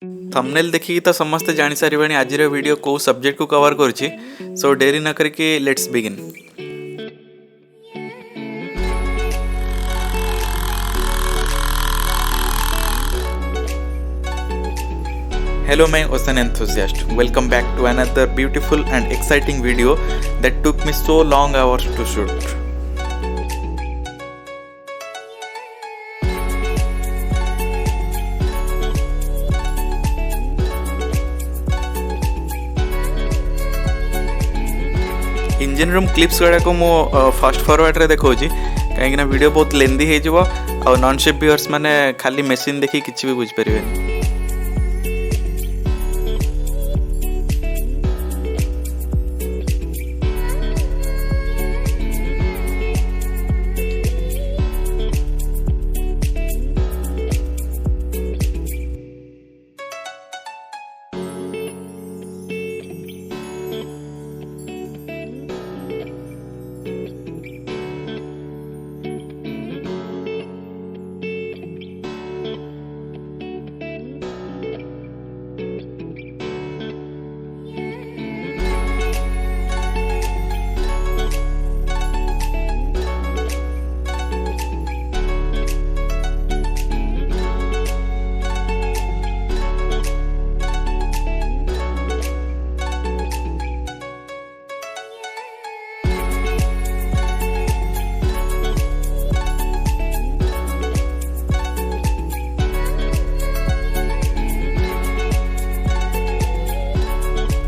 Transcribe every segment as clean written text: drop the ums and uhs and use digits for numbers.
Thumbnail देखिए तो समस्ते जानी सारे आज वीडियो को सब्जेक्ट को कवर करुच्ची। सो डेरी न करके let's begin. Hello my ocean enthusiast, welcome back to another beautiful and exciting video that took me so long hours to shoot. Engine room clips गुड़ा को मो फास्ट फॉरवर्ड रे देखो कहीं वीडियो बहुत लेंदी हो नॉन शिप व्यूअर्स माने खाली मशीन देखी किसी भी बुझ पारे।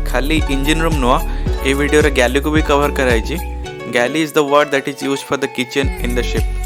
खाली इंजन रूम नुह ए वीडियो रे गैली को भी कवर कराई। Galley is the word that is used for the kitchen in the ship.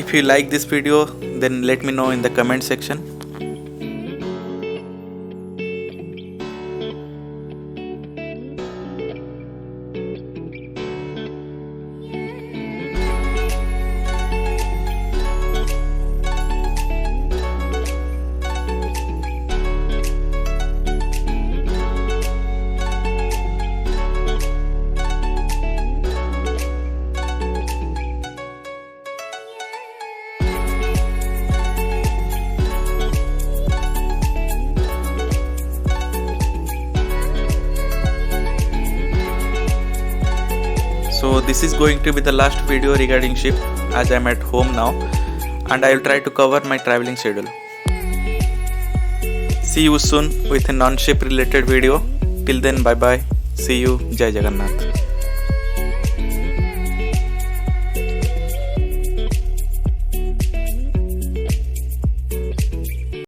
If you like this video, then let me know in the comment section. So this is going to be the last video regarding ship as I am at home now, and I will try to cover my traveling schedule. See you soon with a non-ship related video. Till then, bye bye. See you. Jai Jagannath.